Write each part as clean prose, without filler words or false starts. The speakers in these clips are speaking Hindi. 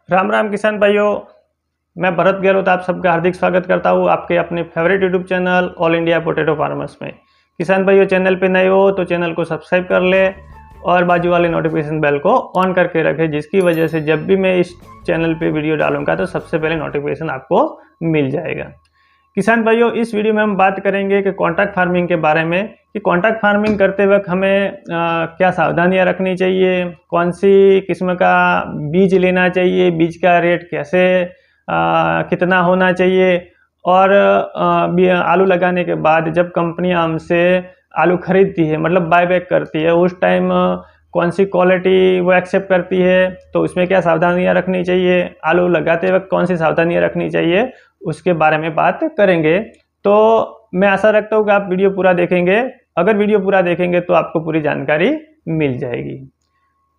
राम राम किसान भाइयों, मैं भरत गहलोत आप सबका हार्दिक स्वागत करता हूँ आपके अपने favourite YouTube channel all India potato farmers में। किसान भाइयों, चैनल पे नए हो तो चैनल को सब्सक्राइब कर ले और बाजू वाले नोटिफिकेशन बेल को ऑन करके रखें, जिसकी वजह से जब भी मैं इस चैनल पे वीडियो डालूंगा तो सबसे पहले नोटिफिकेशन आपको मिल जाएगा। किसान भाइयों, इस वीडियो में हम बात करेंगे कि कॉन्ट्रैक्ट फार्मिंग के बारे में कि कॉन्ट्रैक्ट फार्मिंग करते वक्त हमें क्या सावधानियां रखनी चाहिए, कौन सी किस्म का बीज लेना चाहिए, बीज का रेट कैसे कितना होना चाहिए, और आलू लगाने के बाद जब कंपनियां हमसे आलू खरीदती है मतलब बायबैक करती है, उस टाइम कौन सी क्वालिटी वो एक्सेप्ट करती है, तो उसमें क्या सावधानियां रखनी चाहिए, आलू लगाते वक्त कौन सी सावधानियां रखनी चाहिए, उसके बारे में बात करेंगे। तो मैं आशा रखता हूँ कि आप वीडियो पूरा देखेंगे। अगर वीडियो पूरा देखेंगे तो आपको पूरी जानकारी मिल जाएगी।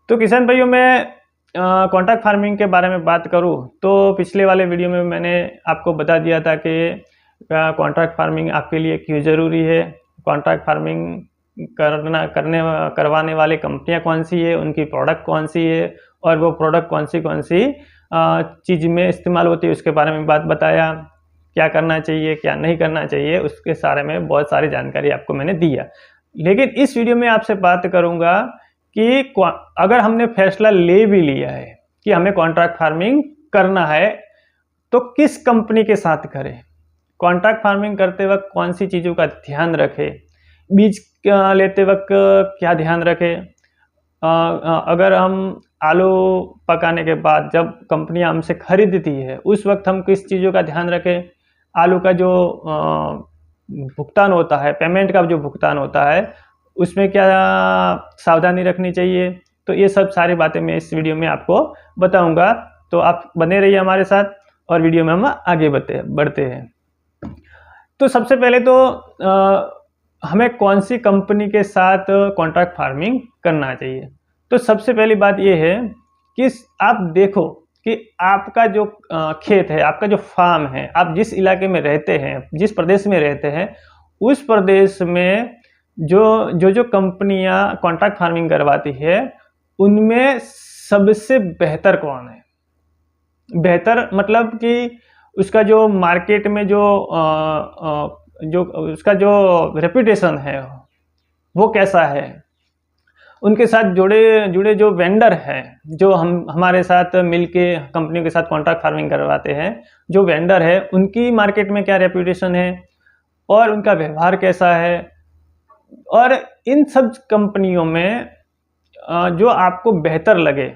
तो किसान भाइयों, मैं कॉन्ट्रैक्ट फार्मिंग के बारे में बात करूँ तो पिछले वाले वीडियो में मैंने आपको बता दिया था कि कॉन्ट्रैक्ट फार्मिंग आपके लिए क्यों ज़रूरी है, कॉन्ट्रैक्ट फार्मिंग करवाने वाले कंपनियां कौन सी है, उनकी प्रोडक्ट कौन सी है और वो प्रोडक्ट कौन सी चीज़ में इस्तेमाल होती है, उसके बारे में बात बताया। क्या करना चाहिए क्या नहीं करना चाहिए उसके बारे में बहुत सारी जानकारी आपको मैंने दिया। लेकिन इस वीडियो में आपसे बात करूंगा कि अगर हमने फैसला ले भी लिया है कि हमें कॉन्ट्रैक्ट फार्मिंग करना है तो किस कंपनी के साथ करें, कॉन्ट्रैक्ट फार्मिंग करते वक्त कौन सी चीज़ों का ध्यान रखें, बीज लेते वक्त क्या ध्यान रखें, अगर हम आलू पकाने के बाद जब कंपनियां हमसे खरीदती है उस वक्त हम किस चीज़ों का ध्यान रखें, आलू का जो भुगतान होता है, पेमेंट का जो भुगतान होता है उसमें क्या सावधानी रखनी चाहिए। तो ये सब सारी बातें मैं इस वीडियो में आपको बताऊंगा, तो आप बने रहिए हमारे साथ और वीडियो में हम आगे बढ़ते हैं। तो सबसे पहले तो हमें कौन सी कंपनी के साथ कॉन्ट्रैक्ट फार्मिंग करना चाहिए। तो सबसे पहली बात यह है कि आप देखो कि आपका जो खेत है, आपका जो फार्म है, आप जिस इलाके में रहते हैं, जिस प्रदेश में रहते हैं, उस प्रदेश में जो कंपनियां कॉन्ट्रैक्ट फार्मिंग करवाती है उनमें सबसे बेहतर कौन है। बेहतर मतलब कि उसका जो मार्केट में जो उसका जो रेपुटेशन है वो कैसा है, उनके साथ जुड़े जो वेंडर हैं, जो हमारे साथ मिलके कंपनियों के साथ कॉन्ट्रैक्ट फार्मिंग करवाते हैं, जो वेंडर है उनकी मार्केट में क्या रेपुटेशन है और उनका व्यवहार कैसा है। और इन सब कंपनियों में जो आपको बेहतर लगे,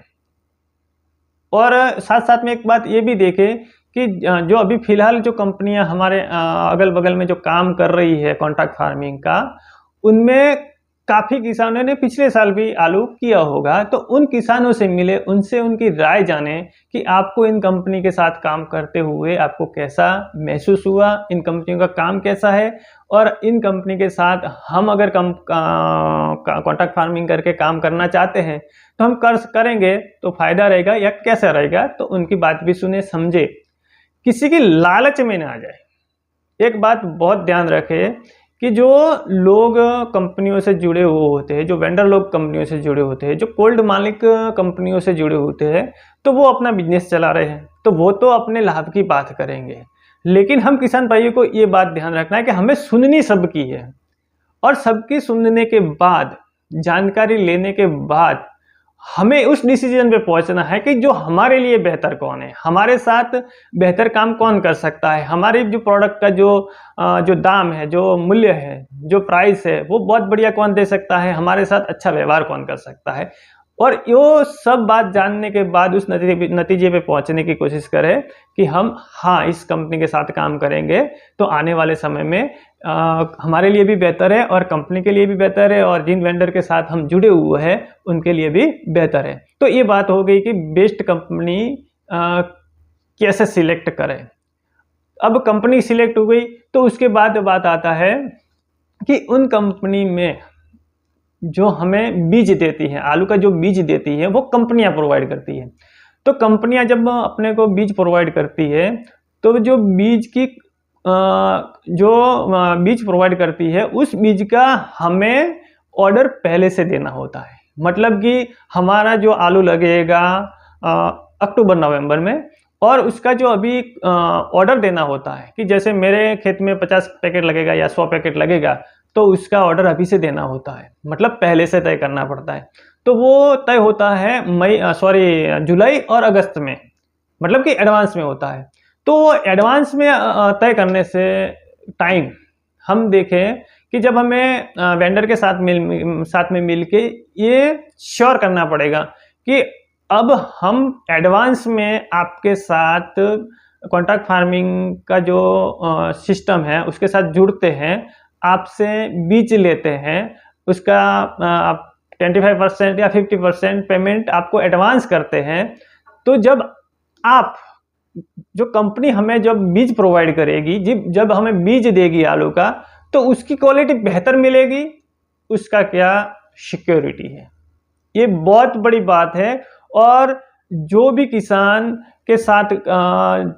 और साथ साथ में एक बात ये भी देखें कि जो अभी फिलहाल जो कंपनियां हमारे अगल बगल में जो काम कर रही है कॉन्ट्रैक्ट फार्मिंग का, उनमें काफ़ी किसानों ने पिछले साल भी आलू किया होगा, तो उन किसानों से मिले, उनसे उनकी राय जाने कि आपको इन कंपनी के साथ काम करते हुए आपको कैसा महसूस हुआ, इन कंपनियों का काम कैसा है, और इन कंपनी के साथ हम अगर कॉन्ट्रैक्ट फार्मिंग करके काम करना चाहते हैं तो हम करेंगे तो फायदा रहेगा या कैसा रहेगा। तो उनकी बात भी सुने समझे, किसी की लालच में ना आ जाए। एक बात बहुत ध्यान रखें कि जो लोग कंपनियों से जुड़े हुए होते हैं, जो वेंडर लोग कंपनियों से जुड़े होते हैं, जो कोल्ड मालिक कंपनियों से जुड़े होते हैं, तो वो अपना बिजनेस चला रहे हैं तो वो तो अपने लाभ की बात करेंगे। लेकिन हम किसान भाइयों को ये बात ध्यान रखना है कि हमें सुननी सबकी है, और सबकी सुनने के बाद, जानकारी लेने के बाद हमें उस डिसीजन पे पहुंचना है कि जो हमारे लिए बेहतर कौन है, हमारे साथ बेहतर काम कौन कर सकता है, हमारे जो प्रोडक्ट का जो दाम है, जो मूल्य है, जो प्राइस है, वो बहुत बढ़िया कौन दे सकता है, हमारे साथ अच्छा व्यवहार कौन कर सकता है। और ये सब बात जानने के बाद उस नतीजे पे पहुंचने की कोशिश करें कि हम इस कंपनी के साथ काम करेंगे तो आने वाले समय में हमारे लिए भी बेहतर है और कंपनी के लिए भी बेहतर है, और जिन वेंडर के साथ हम जुड़े हुए हैं उनके लिए भी बेहतर है। तो ये बात हो गई कि बेस्ट कंपनी कैसे सिलेक्ट करें। अब कंपनी सिलेक्ट हो गई तो उसके बाद बात आता है कि उन कंपनी में जो हमें बीज देती है, आलू का जो बीज देती है वो कंपनियां प्रोवाइड करती है। तो कंपनियां जब अपने को बीज प्रोवाइड करती है तो जो बीज प्रोवाइड करती है उस बीज का हमें ऑर्डर पहले से देना होता है। मतलब कि हमारा जो आलू लगेगा अक्टूबर नवंबर में, और उसका जो अभी ऑर्डर देना होता है कि जैसे मेरे खेत में 50 पैकेट लगेगा या 100 पैकेट लगेगा, तो उसका ऑर्डर अभी से देना होता है, मतलब पहले से तय करना पड़ता है। तो वो तय होता है जुलाई और अगस्त में, मतलब कि एडवांस में होता है। तो एडवांस में तय करने से टाइम हम देखें कि जब हमें वेंडर के साथ में मिल के ये श्योर करना पड़ेगा कि अब हम एडवांस में आपके साथ कॉन्ट्रैक्ट फार्मिंग का जो सिस्टम है उसके साथ जुड़ते हैं, आपसे बीज लेते हैं, उसका आप 25% या 50% पेमेंट आपको एडवांस करते हैं। तो जब आप जो कंपनी हमें जब बीज प्रोवाइड करेगी, जब हमें बीज देगी आलू का, तो उसकी क्वालिटी बेहतर मिलेगी, उसका क्या सिक्योरिटी है। ये बहुत बड़ी बात है। और जो भी किसान के साथ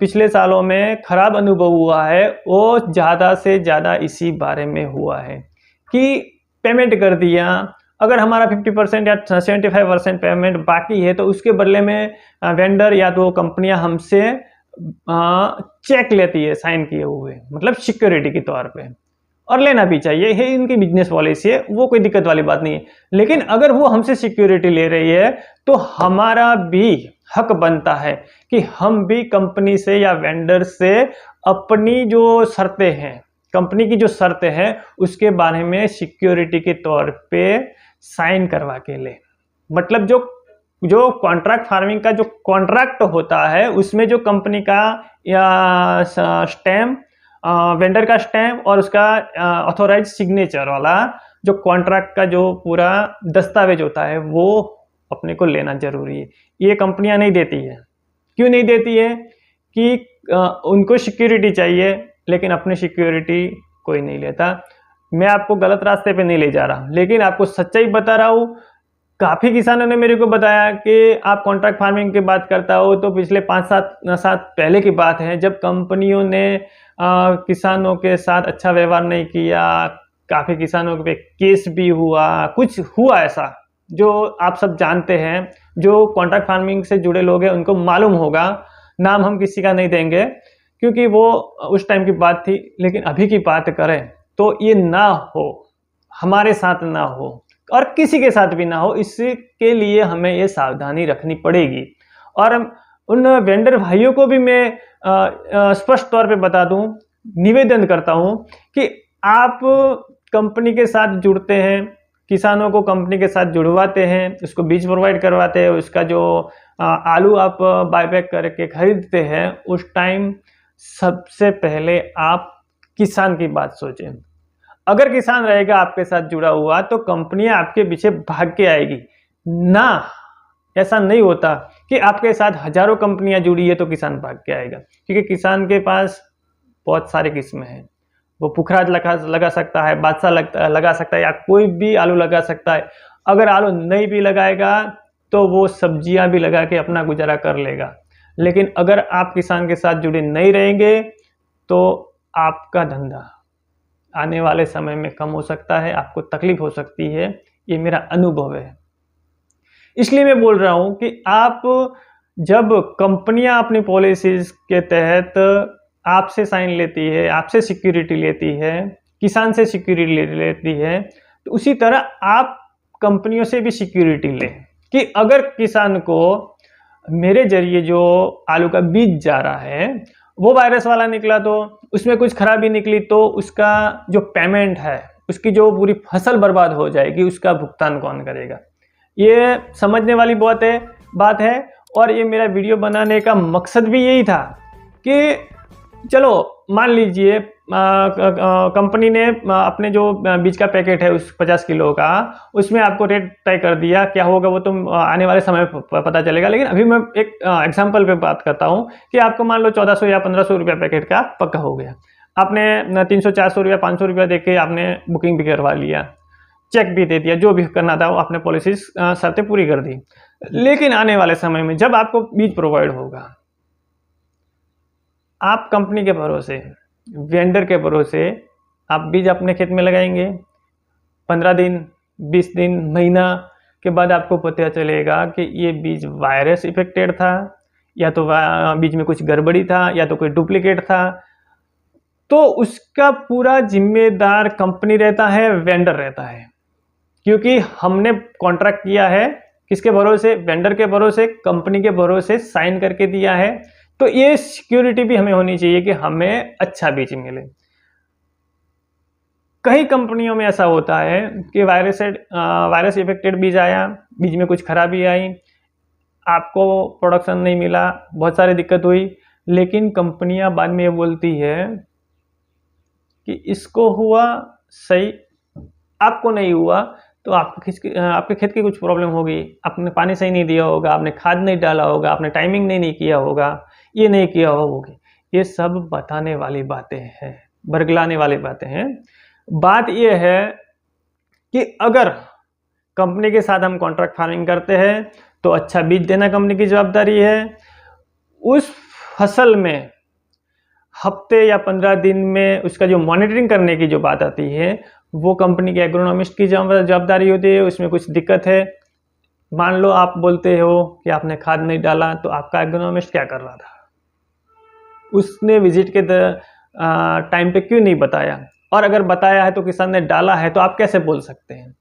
पिछले सालों में खराब अनुभव हुआ है, वो ज़्यादा से ज़्यादा इसी बारे में हुआ है कि पेमेंट कर दिया, अगर हमारा 50% या 75% पेमेंट बाकी है तो उसके बदले में वेंडर या तो कंपनियां हमसे चेक लेती है साइन किए हुए, मतलब सिक्योरिटी के तौर पे, और लेना भी चाहिए, ये इनकी बिजनेस पॉलिसी है, वो कोई दिक्कत वाली बात नहीं है। लेकिन अगर वो हमसे सिक्योरिटी ले रही है तो हमारा भी हक बनता है कि हम भी कंपनी से या वेंडर से अपनी जो शर्तें हैं, कंपनी की जो शर्तें हैं, उसके बारे में सिक्योरिटी के तौर पे साइन करवा के ले। मतलब जो कॉन्ट्रैक्ट फार्मिंग का जो कॉन्ट्रैक्ट होता है उसमें जो कंपनी का या स्टैम्प, वेंडर का स्टैम्प और उसका ऑथोराइज सिग्नेचर वाला जो कॉन्ट्रैक्ट का जो पूरा दस्तावेज होता है वो अपने को लेना जरूरी है। ये कंपनियां नहीं देती है। क्यों नहीं देती है? कि उनको सिक्योरिटी चाहिए, लेकिन अपनी सिक्योरिटी कोई नहीं लेता। मैं आपको गलत रास्ते पे नहीं ले जा रहा, लेकिन आपको सच्चाई बता रहा हूँ। काफ़ी किसानों ने मेरे को बताया कि आप कॉन्ट्रैक्ट फार्मिंग की बात करता हो तो पिछले 5-7 साल पहले की बात है, जब कंपनियों ने किसानों के साथ अच्छा व्यवहार नहीं किया, काफ़ी किसानों पे केस भी हुआ, कुछ हुआ ऐसा जो आप सब जानते हैं। जो कॉन्ट्रैक्ट फार्मिंग से जुड़े लोग हैं उनको मालूम होगा, नाम हम किसी का नहीं देंगे क्योंकि वो उस टाइम की बात थी। लेकिन अभी की बात करें तो ये ना हो, हमारे साथ ना हो और किसी के साथ भी ना हो, इसके लिए हमें ये सावधानी रखनी पड़ेगी। और उन वेंडर भाइयों को भी मैं स्पष्ट तौर पे बता दूं, निवेदन करता हूं कि आप कंपनी के साथ जुड़ते हैं, किसानों को कंपनी के साथ जुड़वाते हैं, उसको बीज प्रोवाइड करवाते हैं, उसका जो आलू आप बायबैक करके खरीदते हैं, उस टाइम सबसे पहले आप किसान की बात सोचें। अगर किसान रहेगा आपके साथ जुड़ा हुआ तो कंपनियां आपके पीछे भाग के आएगी ना। ऐसा नहीं होता कि आपके साथ हजारों कंपनियां जुड़ी है तो किसान भाग के आएगा, क्योंकि किसान के पास बहुत सारे किस्में हैं। वो पुखराज लगा सकता है, बादशाह लगा सकता है, या कोई भी आलू लगा सकता है। अगर आलू नहीं भी लगाएगा तो वो सब्जियां भी लगा के अपना गुजारा कर लेगा। लेकिन अगर आप किसान के साथ जुड़े नहीं रहेंगे तो आपका धंधा आने वाले समय में कम हो सकता है, आपको तकलीफ हो सकती है। ये मेरा अनुभव है। इसलिए मैं बोल रहा हूं कि आप जब कंपनियां अपनी पॉलिसीज के तहत आपसे साइन लेती है, आपसे सिक्योरिटी लेती है, किसान से सिक्योरिटी लेती है, तो उसी तरह आप कंपनियों से भी सिक्योरिटी लें कि अगर किसान को मेरे जरिए जो आलू का बीज जा रहा है वो वायरस वाला निकला, तो उसमें कुछ खराबी निकली, तो उसका जो पेमेंट है, उसकी जो पूरी फसल बर्बाद हो जाएगी, उसका भुगतान कौन करेगा? ये समझने वाली बात है। और ये मेरा वीडियो बनाने का मकसद भी यही था कि चलो मान लीजिए कंपनी ने अपने जो बीज का पैकेट है उस 50 किलो का, उसमें आपको रेट तय कर दिया, क्या होगा वो तो आने वाले समय पता चलेगा। लेकिन अभी मैं एक एग्जांपल पे बात करता हूँ कि आपको मान लो 1400 या 1500 रुपया पैकेट का पक्का हो गया, आपने 300-400 रुपया 500 रुपया दे के आपने बुकिंग भी करवा लिया, चेक भी दे दिया, जो भी करना था वो आपने पॉलिसी शर्तें पूरी कर दी। लेकिन आने वाले समय में जब आपको बीज प्रोवाइड होगा, आप कंपनी के भरोसे, वेंडर के भरोसे आप बीज अपने खेत में लगाएंगे, 15 दिन, 20 दिन, महीना के बाद आपको पता चलेगा कि ये बीज वायरस इफेक्टेड था, या तो बीच में कुछ गड़बड़ी था या तो कोई डुप्लीकेट था, तो उसका पूरा जिम्मेदार कंपनी रहता है, वेंडर रहता है। क्योंकि हमने कॉन्ट्रैक्ट किया है किसके भरोसे? वेंडर के भरोसे, कंपनी के भरोसे साइन करके दिया है। तो ये सिक्योरिटी भी हमें होनी चाहिए कि हमें अच्छा बीज मिले। कई कंपनियों में ऐसा होता है कि वायरस इफेक्टेड बीज आया, बीज में कुछ खराबी आई, आपको प्रोडक्शन नहीं मिला, बहुत सारी दिक्कत हुई, लेकिन कंपनियां बाद में ये बोलती है कि इसको हुआ सही, आपको नहीं हुआ, तो आपके खेत की कुछ प्रॉब्लम होगी, आपने पानी सही नहीं दिया होगा, आपने खाद नहीं डाला होगा, आपने टाइमिंग नहीं किया होगा, ये नहीं किया होगा। ये सब बताने वाली बातें हैं, बरगलाने वाली बातें हैं। बात ये है कि अगर कंपनी के साथ हम कॉन्ट्रैक्ट फार्मिंग करते हैं तो अच्छा बीज देना कंपनी की जवाबदारी है। उस फसल में हफ्ते या 15 दिन में उसका जो मॉनिटरिंग करने की जो बात आती है वो कंपनी के एग्रोनॉमिस्ट की जवाबदारी होती है। उसमें कुछ दिक्कत है, मान लो आप बोलते हो कि आपने खाद नहीं डाला, तो आपका एग्रोनॉमिस्ट क्या कर रहा था? उसने विजिट के टाइम पे क्यों नहीं बताया? और अगर बताया है तो किसान ने डाला है तो आप कैसे बोल सकते हैं?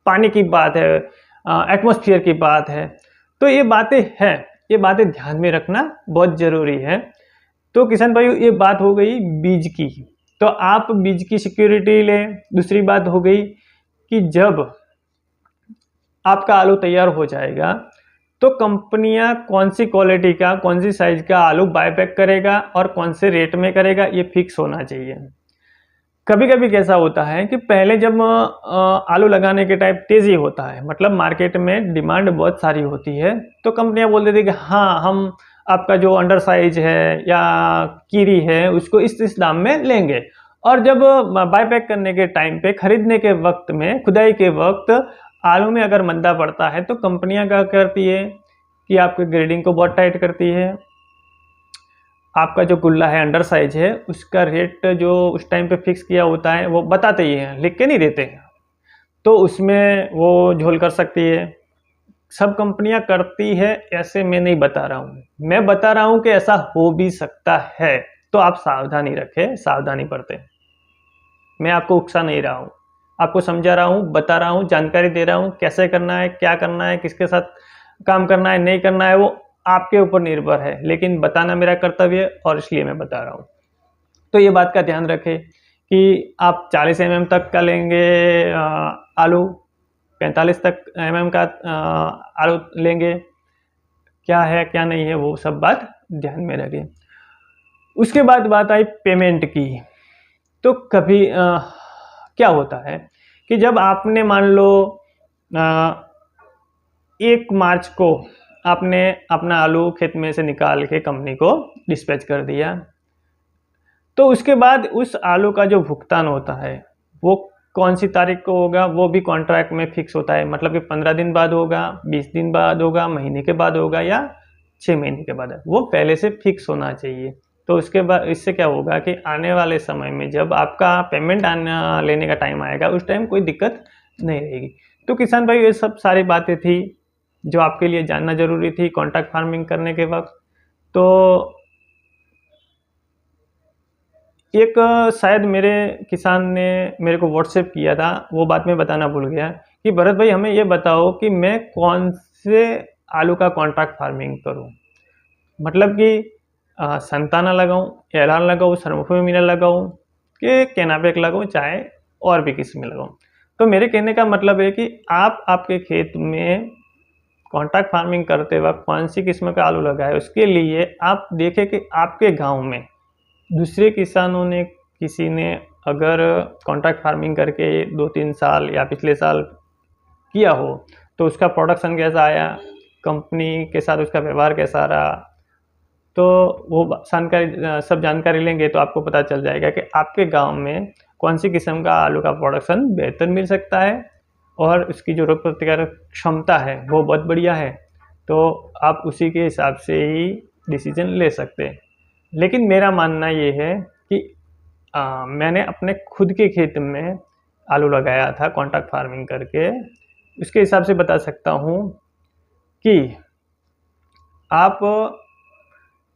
पानी की बात है, एटमॉस्फेयर की बात है, तो ये बातें हैं, ये बातें ध्यान में रखना बहुत ज़रूरी है। तो किसान भाई ये बात हो गई बीज की, तो आप बीज की सिक्योरिटी लें। दूसरी बात हो गई कि जब आपका आलू तैयार हो जाएगा तो कंपनियां कौन सी क्वालिटी का, कौन सी साइज का आलू बायबैक करेगा और कौन से रेट में करेगा, ये फिक्स होना चाहिए। कभी कभी कैसा होता है कि पहले जब आलू लगाने के टाइप तेजी होता है, मतलब मार्केट में डिमांड बहुत सारी होती है, तो कंपनियां बोल देती है कि हाँ हम आपका जो अंडर साइज है या कीरी है उसको इस दाम में लेंगे। और जब बायबैक करने के टाइम पे, खरीदने के वक्त में, खुदाई के वक्त आलू में अगर मंदा पड़ता है तो कंपनियां क्या करती है कि आपके ग्रेडिंग को बहुत टाइट करती है। आपका जो गुल्ला है, अंडर साइज है, उसका रेट जो उस टाइम पे फिक्स किया होता है वो बताते ही हैं, लिख के नहीं देते हैं, तो उसमें वो झोल कर सकती है। सब कंपनियां करती है ऐसे मैं नहीं बता रहा हूँ, मैं बता रहा हूँ कि ऐसा हो भी सकता है, तो आप सावधानी रखें, सावधानी बरतें। मैं आपको उकसा नहीं रहा हूँ, आपको समझा रहा हूँ, बता रहा हूँ, जानकारी दे रहा हूँ, कैसे करना है, क्या करना है, किसके साथ काम करना है, नहीं करना है, वो आपके ऊपर निर्भर है, लेकिन बताना मेरा कर्तव्य है और इसलिए मैं बता रहा हूँ। तो ये बात का ध्यान रखें कि आप 40 mm तक का लेंगे आलू, 45 तक mm का आलू लेंगे, क्या है क्या नहीं है वो सब बात ध्यान में रखें। उसके बाद बात आई पेमेंट की। तो कभी क्या होता है कि जब आपने मान लो 1 मार्च को आपने अपना आलू खेत में से निकाल के कंपनी को डिस्पैच कर दिया, तो उसके बाद उस आलू का जो भुगतान होता है वो कौन सी तारीख को होगा वो भी कॉन्ट्रैक्ट में फिक्स होता है। मतलब कि 15 दिन बाद होगा, 20 दिन बाद होगा, महीने के बाद होगा या 6 महीने के बाद, वो पहले से फिक्स होना चाहिए। तो उसके बाद इससे क्या होगा कि आने वाले समय में जब आपका पेमेंट लेने का टाइम आएगा उस टाइम कोई दिक्कत नहीं रहेगी। तो किसान भाई ये सब सारी बातें थी जो आपके लिए जानना जरूरी थी कॉन्ट्रैक्ट फार्मिंग करने के वक्त। तो एक शायद मेरे किसान ने मेरे को व्हाट्सएप किया था, वो बात मैं बताना भूल गया कि भरत भाई हमें ये बताओ कि मैं कौन से आलू का कॉन्ट्रैक्ट फार्मिंग करूं, मतलब कि संताना लगाऊं, एलान लगाऊं, सरमुखी मीना लगाऊं कि केनापेक लगाऊं, चाहे और भी किस्म में लगाऊं। तो मेरे कहने का मतलब है कि आप आपके खेत में कॉन्ट्रैक्ट फार्मिंग करते वक्त कौन सी किस्म का आलू लगाए, उसके लिए आप देखें कि आपके गांव में दूसरे किसानों ने, किसी ने अगर कॉन्ट्रैक्ट फार्मिंग करके 2-3 साल या पिछले साल किया हो तो उसका प्रोडक्शन कैसा आया, कंपनी के साथ उसका व्यवहार कैसा रहा, तो वो सब जानकारी लेंगे तो आपको पता चल जाएगा कि आपके गांव में कौन सी किस्म का आलू का प्रोडक्शन बेहतर मिल सकता है और उसकी जो रोग प्रतिकारक क्षमता है वो बहुत बढ़िया है। तो आप उसी के हिसाब से ही डिसीजन ले सकते हैं। लेकिन मेरा मानना ये है कि मैंने अपने खुद के खेत में आलू लगाया था कॉन्ट्रैक्ट फार्मिंग करके, उसके हिसाब से बता सकता हूँ कि आप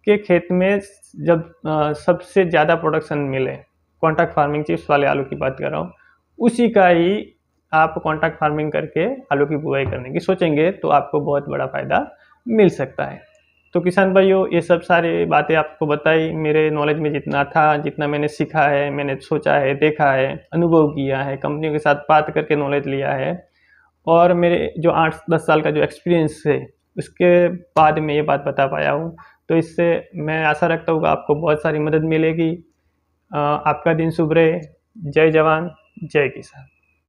आपके खेत में जब सबसे ज़्यादा प्रोडक्शन मिले, कॉन्ट्रैक्ट फार्मिंग चिप्स वाले आलू की बात कर रहा हूँ, उसी का ही आप कॉन्ट्रैक्ट फार्मिंग करके आलू की बुआई करने की सोचेंगे तो आपको बहुत बड़ा फ़ायदा मिल सकता है। तो किसान भाइयों, ये सब सारी बातें आपको बताई, मेरे नॉलेज में जितना था, जितना मैंने सीखा है, मैंने सोचा है, देखा है, अनुभव किया है, कंपनियों के साथ बात करके नॉलेज लिया है, और मेरे जो 8-10 साल का जो एक्सपीरियंस है, उसके बाद मैं ये बात बता पाया हूँ। तो इससे मैं आशा रखता हूँ कि आपको बहुत सारी मदद मिलेगी। आपका दिन शुभ रहे। जय जवान, जय किसान।